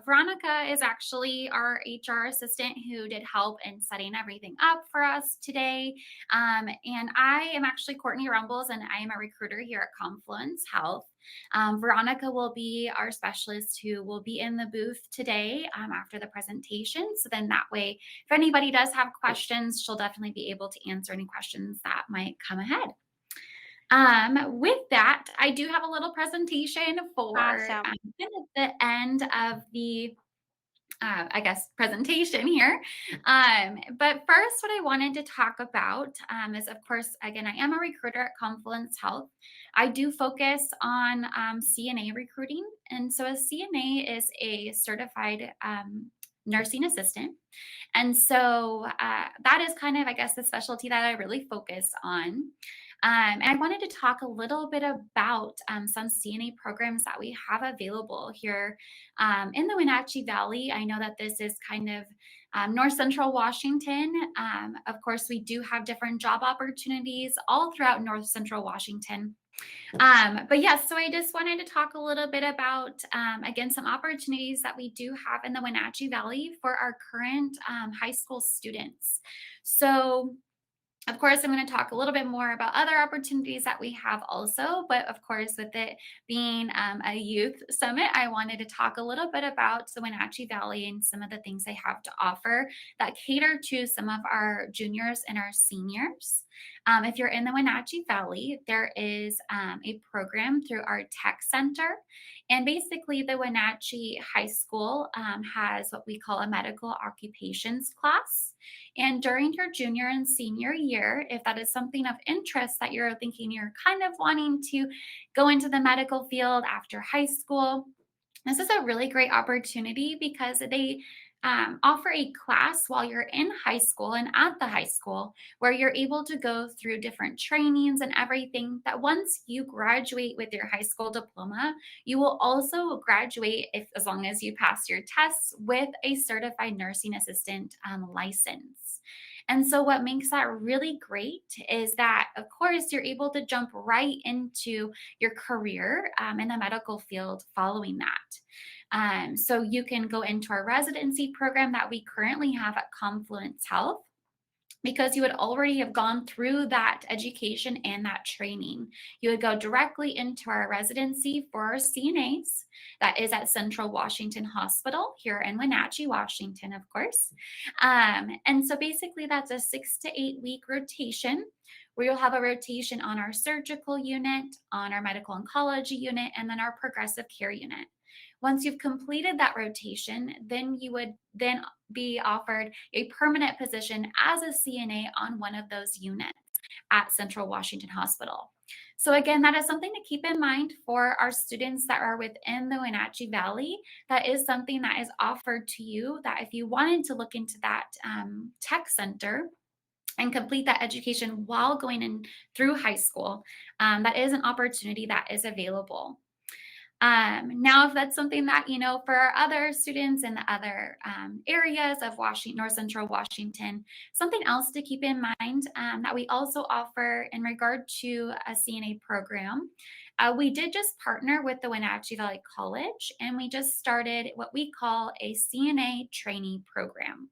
Veronica is actually our HR assistant who did help in setting everything up for us today. And I am actually Courtney Rumbles, and I am a recruiter here at Confluence Health. Veronica will be our specialist who will be in the booth today after the presentation. So then that way, if anybody does have questions, she'll definitely be able to answer any questions that might come ahead. With that, I do have a little presentation for Awesome. kind of the end of the I guess, presentation here. But first, what I wanted to talk about is, of course, again, I am a recruiter at Confluence Health. I do focus on CNA recruiting. And so a CNA is a certified nursing assistant. And so that is kind of, I guess, the specialty that I really focus on. And I wanted to talk a little bit about some CNA programs that we have available here in the Wenatchee Valley. I know that this is kind of north central Washington. Of course, we do have different job opportunities all throughout north central Washington. But yes, so I just wanted to talk a little bit about, again, some opportunities that we do have in the Wenatchee Valley for our current high school students. So, of course, I'm going to talk a little bit more about other opportunities that we have also. But of course, with it being a youth summit, I wanted to talk a little bit about the Wenatchee Valley and some of the things they have to offer that cater to some of our juniors and our seniors. If you're in the Wenatchee Valley, there is a program through our tech center. And basically, the Wenatchee High School has what we call a medical occupations class. And during your junior and senior year, if that is something of interest that you're thinking you're kind of wanting to go into the medical field after high school, this is a really great opportunity because they offer a class while you're in high school and at the high school where you're able to go through different trainings and everything that once you graduate with your high school diploma, you will also graduate if as long as you pass your tests with a certified nursing assistant license. And so, what makes that really great is that, of course, you're able to jump right into your career in the medical field following that. So you can go into our residency program that we currently have at Confluence Health because you would already have gone through that education and that training. You would go directly into our residency for our CNAs. That is at Central Washington Hospital here in Wenatchee, Washington, of course. And so basically, that's a 6 to 8 week rotation where you'll have a rotation on our surgical unit, on our medical oncology unit, and then our progressive care unit. Once you've completed that rotation, then you would then be offered a permanent position as a CNA on one of those units at Central Washington Hospital. So again, that is something to keep in mind for our students that are within the Wenatchee Valley. That is something that is offered to you that if you wanted to look into that tech center and complete that education while going in through high school, that is an opportunity that is available. Now, if that's something that, for our other students in the other areas of Washington, North Central Washington, something else to keep in mind that we also offer in regard to a CNA program. We did just partner with the Wenatchee Valley College, and we just started what we call a CNA trainee program.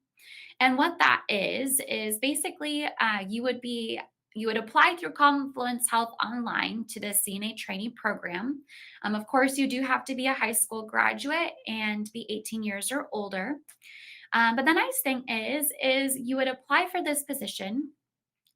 And what that is basically you would apply through Confluence Health online to the CNA trainee program. Of course, you do have to be a high school graduate and be 18 years or older. But the nice thing is you would apply for this position.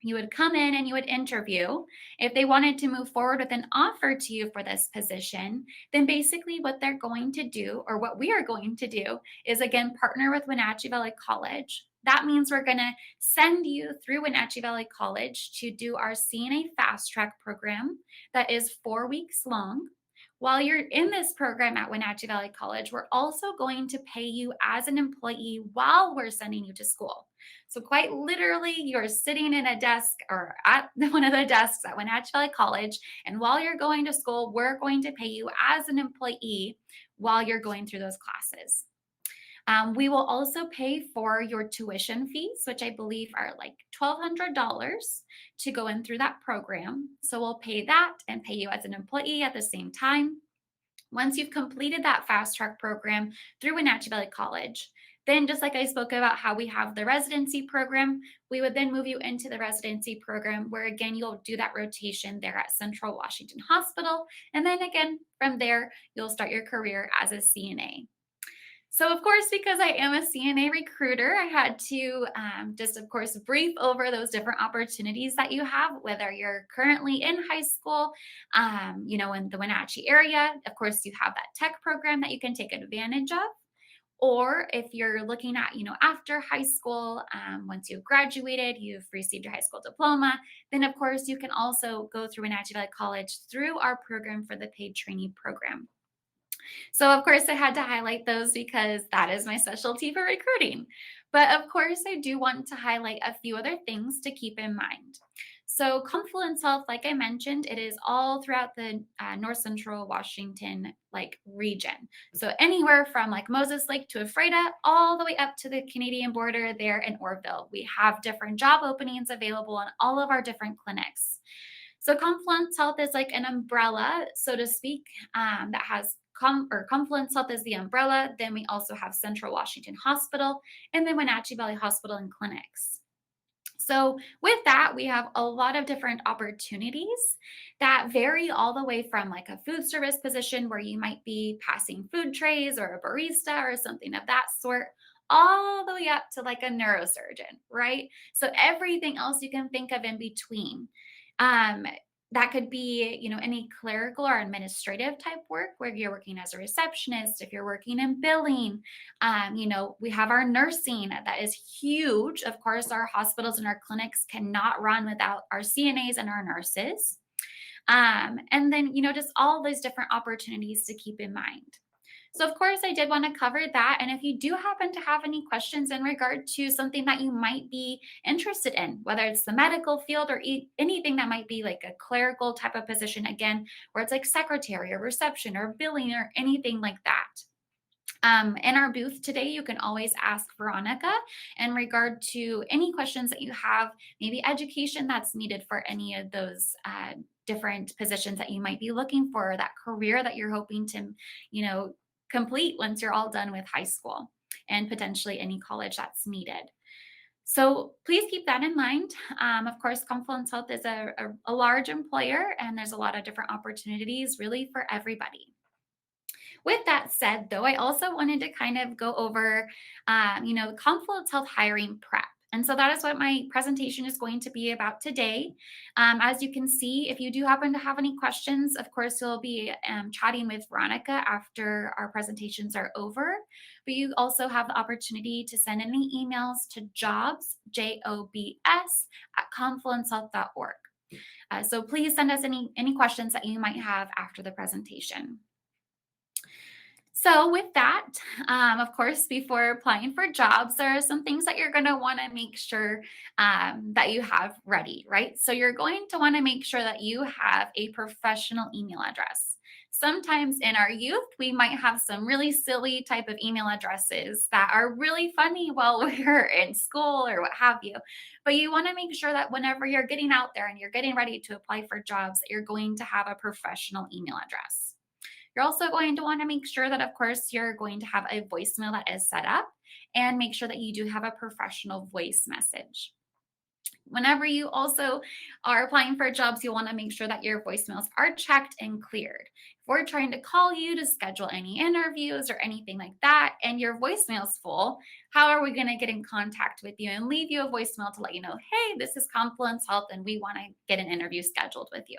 You would come in and you would interview. If they wanted to move forward with an offer to you for this position, then basically what they're going to do, or what we are going to do, is again partner with Wenatchee Valley College. That means we're going to send you through Wenatchee Valley College to do our CNA Fast Track program that is 4 weeks long. While you're in this program at Wenatchee Valley College, we're also going to pay you as an employee while we're sending you to school. So quite literally, you're sitting in a desk or at one of the desks at Wenatchee Valley College, and while you're going to school, we're going to pay you as an employee while you're going through those classes. We will also pay for your tuition fees, which I believe are like $1,200 to go in through that program. So we'll pay that and pay you as an employee at the same time. Once you've completed that fast track program through Wenatchee Valley College, then just like I spoke about how we have the residency program, we would then move you into the residency program where again you'll do that rotation there at Central Washington Hospital. And then again from there, you'll start your career as a CNA. So, of course, because I am a CNA recruiter, I had to just, of course, brief over those different opportunities that you have, whether you're currently in high school, in the Wenatchee area. Of course, you have that tech program that you can take advantage of. Or if you're looking at, after high school, once you've graduated, you've received your high school diploma, then of course you can also go through Wenatchee Valley College through our program for the paid trainee program. So, of course, I had to highlight those because that is my specialty for recruiting. But of course, I do want to highlight a few other things to keep in mind. So, Confluence Health, like I mentioned, it is all throughout the North Central Washington region. So, anywhere from like Moses Lake to Ephrata, all the way up to the Canadian border there in Orville. We have different job openings available in all of our different clinics. So Confluence Health is like an umbrella, so to speak, that has Confluence Health is the umbrella. Then we also have Central Washington Hospital and then Wenatchee Valley Hospital and clinics. So, with that, we have a lot of different opportunities that vary all the way from like a food service position where you might be passing food trays or a barista or something of that sort, all the way up to like a neurosurgeon, right? So, everything else you can think of in between. Um, that could be, any clerical or administrative type work where you're working as a receptionist, if you're working in billing, we have our nursing that is huge. Of course, our hospitals and our clinics cannot run without our CNAs and our nurses. And then, just all those different opportunities to keep in mind. So, of course, I did want to cover that. And if you do happen to have any questions in regard to something that you might be interested in, whether it's the medical field or anything that might be like a clerical type of position, again, where it's like secretary or reception or billing or anything like that. In our booth today, you can always ask Veronica in regard to any questions that you have, maybe education that's needed for any of those different positions that you might be looking for, or that career that you're hoping to, complete once you're all done with high school and potentially any college that's needed. So please keep that in mind. Of course, Confluence Health is a large employer, and there's a lot of different opportunities really for everybody. With that said, though, I also wanted to kind of go over, Confluence Health hiring prep. And so that is what my presentation is going to be about today. As you can see, if you do happen to have any questions, of course, you'll be chatting with Veronica after our presentations are over. But you also have the opportunity to send any emails to jobs, JOBS, at confluencehealth.org. So please send us any questions that you might have after the presentation. So, with that, of course, before applying for jobs, there are some things that you're going to want to make sure that you have ready, right? So, you're going to want to make sure that you have a professional email address. Sometimes in our youth, we might have some really silly type of email addresses that are really funny while we're in school or what have you. But you want to make sure that whenever you're getting out there and you're getting ready to apply for jobs, that you're going to have a professional email address. You're also going to want to make sure that, of course, you're going to have a voicemail that is set up and make sure that you do have a professional voice message. Whenever you also are applying for jobs, you'll want to make sure that your voicemails are checked and cleared. If we're trying to call you to schedule any interviews or anything like that, and your voicemail's full, how are we going to get in contact with you and leave you a voicemail to let you know, hey, this is Confluence Health and we want to get an interview scheduled with you?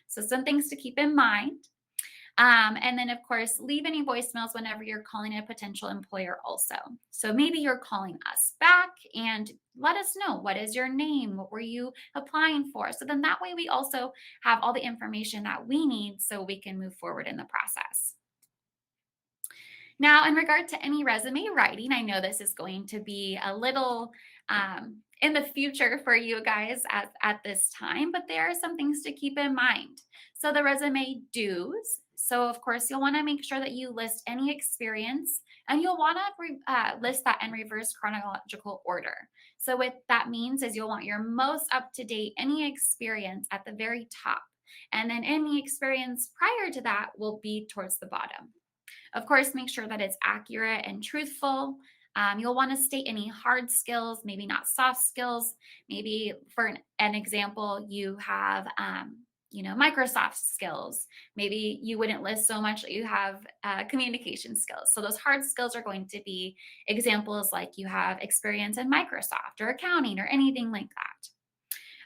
So some things to keep in mind. And then, of course, leave any voicemails whenever you're calling a potential employer also. So maybe you're calling us back and let us know, what is your name? What were you applying for? So then that way we also have all the information that we need so we can move forward in the process. Now, in regard to any resume writing, I know this is going to be a little in the future for you guys at this time, but there are some things to keep in mind. So the resume do's. So of course, you'll want to make sure that you list any experience, and you'll want to list that in reverse chronological order. So what that means is you'll want your most up-to-date any experience at the very top. And then any experience prior to that will be towards the bottom. Of course, make sure that it's accurate and truthful. You'll want to state any hard skills, maybe not soft skills. Maybe for an example, you have, Microsoft skills. Maybe you wouldn't list so much that you have communication skills. So those hard skills are going to be examples like you have experience in Microsoft or accounting or anything like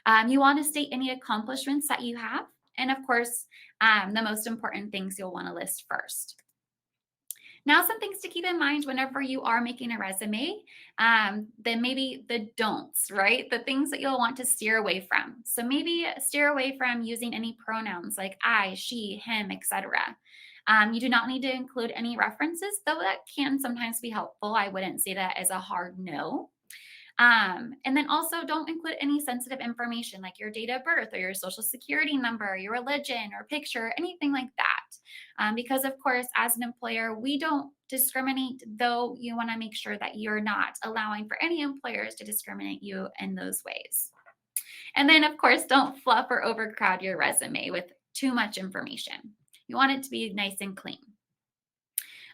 that. You want to state any accomplishments that you have. And of course, the most important things you'll want to list first. Now, some things to keep in mind whenever you are making a resume, then maybe the don'ts, right? The things that you'll want to steer away from. So maybe steer away from using any pronouns like I, she, him, etc. You do not need to include any references, though that can sometimes be helpful. I wouldn't say that as a hard no. And then also don't include any sensitive information like your date of birth or your social security number, your religion or picture, anything like that. Because, of course, as an employer, we don't discriminate, though you want to make sure that you're not allowing for any employers to discriminate you in those ways. And then, of course, don't fluff or overcrowd your resume with too much information. You want it to be nice and clean.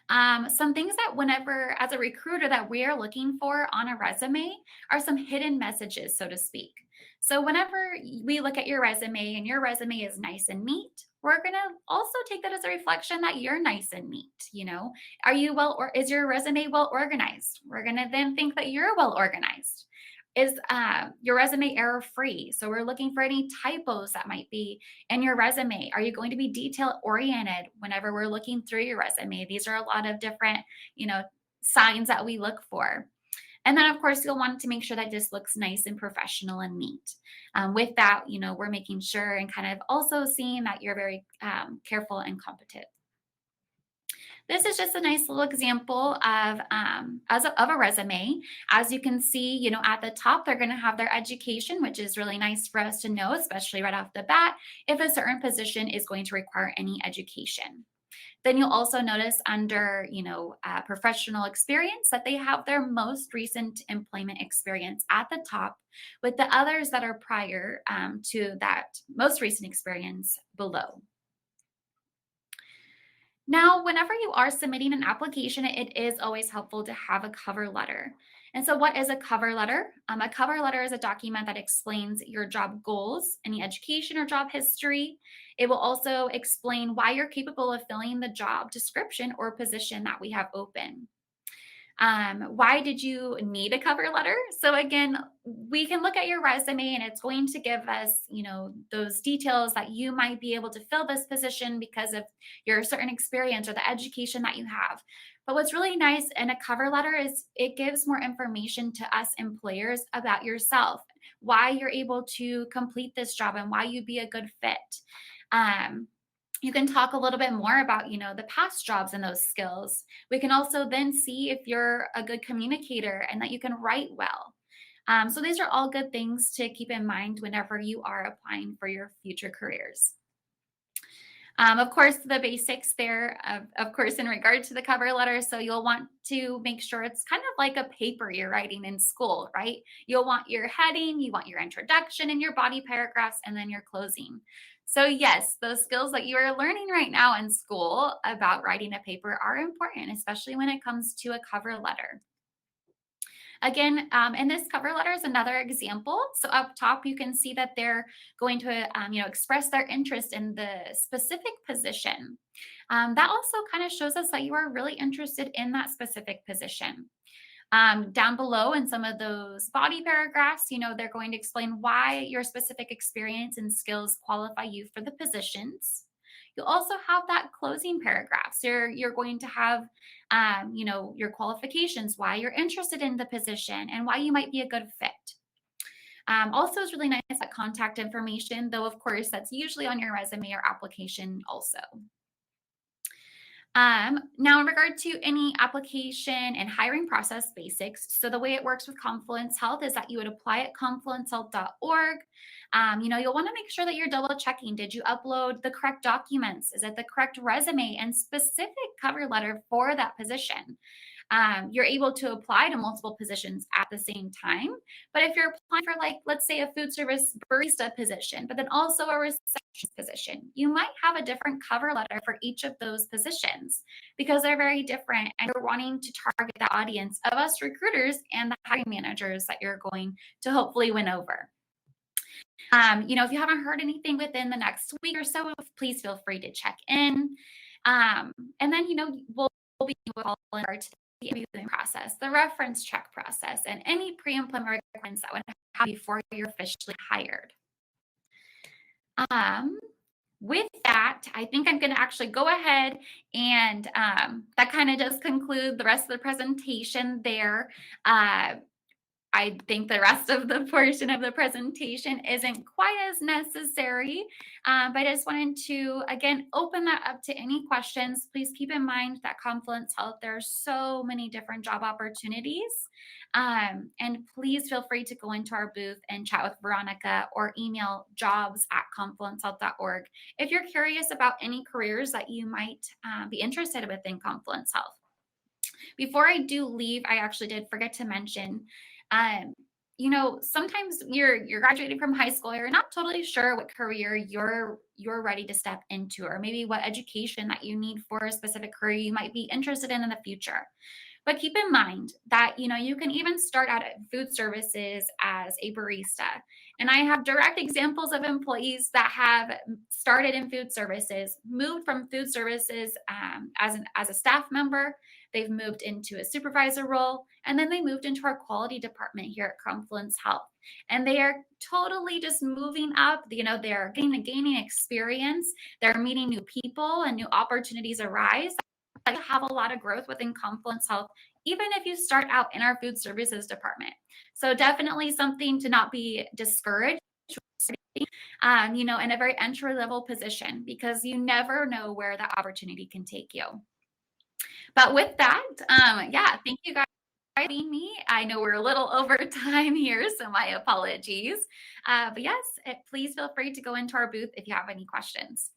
Some things that whenever as a recruiter that we are looking for on a resume are some hidden messages, so to speak. So whenever we look at your resume and your resume is nice and neat, we're going to also take that as a reflection that you're nice and neat. Are you well, or is your resume well organized? We're going to then think that you're well organized. Is your resume error free? So we're looking for any typos that might be in your resume. Are you going to be detail oriented whenever we're looking through your resume? These are a lot of different, signs that we look for. And then, of course, you'll want to make sure that this looks nice and professional and neat. With that, we're making sure and kind of also seeing that you're very careful and competent. This is just a nice little example of of a resume. As you can see, at the top, they're going to have their education, which is really nice for us to know, especially right off the bat, if a certain position is going to require any education. Then you'll also notice under, professional experience that they have their most recent employment experience at the top, with the others that are prior to that most recent experience below. Now, whenever you are submitting an application, it is always helpful to have a cover letter. And so, what is a cover letter? A cover letter is a document that explains your job goals, any education or job history. It will also explain why you're capable of filling the job description or position that we have open. Why did you need a cover letter? So again, we can look at your resume and it's going to give us, those details that you might be able to fill this position because of your certain experience or the education that you have. But what's really nice in a cover letter is it gives more information to us employers about yourself, why you're able to complete this job and why you'd be a good fit. You can talk a little bit more about, the past jobs and those skills. We can also then see if you're a good communicator and that you can write well. So these are all good things to keep in mind whenever you are applying for your future careers. Of course, the basics there, of course, in regard to the cover letter. So you'll want to make sure it's kind of like a paper you're writing in school, right? You'll want your heading, you want your introduction and your body paragraphs, and then your closing. So yes, those skills that you are learning right now in school about writing a paper are important, especially when it comes to a cover letter. Again, and this cover letter is another example. So up top, you can see that they're going to, express their interest in the specific position. That also kind of shows us that you are really interested in that specific position. Down below in some of those body paragraphs, they're going to explain why your specific experience and skills qualify you for the positions. You'll also have that closing paragraph. So you're going to have, your qualifications, why you're interested in the position, and why you might be a good fit. Also, is really nice that contact information, though, of course, that's usually on your resume or application also. Now, in regard to any application and hiring process basics, so the way it works with Confluence Health is that you would apply at confluencehealth.org. You'll want to make sure that you're double checking. Did you upload the correct documents? Is it the correct resume and specific cover letter for that position? you're able to apply to multiple positions at the same time. But if you're applying for, like, let's say a food service barista position, but then also a receptionist position, you might have a different cover letter for each of those positions because they're very different. And you're wanting to target the audience of us recruiters and the hiring managers that you're going to hopefully win over. If you haven't heard anything within the next week or so, please feel free to check in. And then, we'll be all in regard to the interviewing process, the reference check process, and any pre-employment requirements that would have before you're officially hired. With that, I think I'm going to actually go ahead and that kind of does conclude the rest of the presentation there. I think the rest of the portion of the presentation isn't quite as necessary, but I just wanted to, again, open that up to any questions. Please keep in mind that Confluence Health, there are so many different job opportunities, and please feel free to go into our booth and chat with Veronica or email jobs@confluencehealth.org if you're curious about any careers that you might be interested within Confluence Health. Before I do leave, I actually did forget to mention, sometimes you're graduating from high school, you're not totally sure what career you're ready to step into, or maybe what education that you need for a specific career you might be interested in the future. But keep in mind that, you can even start out at food services as a barista. And I have direct examples of employees that have started in food services, moved from food services as a staff member. They've moved into a supervisor role, and then they moved into our quality department here at Confluence Health. And they are totally just moving up. They're gaining experience. They're meeting new people, and new opportunities arise. Have a lot of growth within Confluence Health, even if you start out in our food services department. So definitely something to not be discouraged, in a very entry level position, because you never know where the opportunity can take you. But with that, thank you guys for having me. I know we're a little over time here, so my apologies. But yes, please feel free to go into our booth if you have any questions.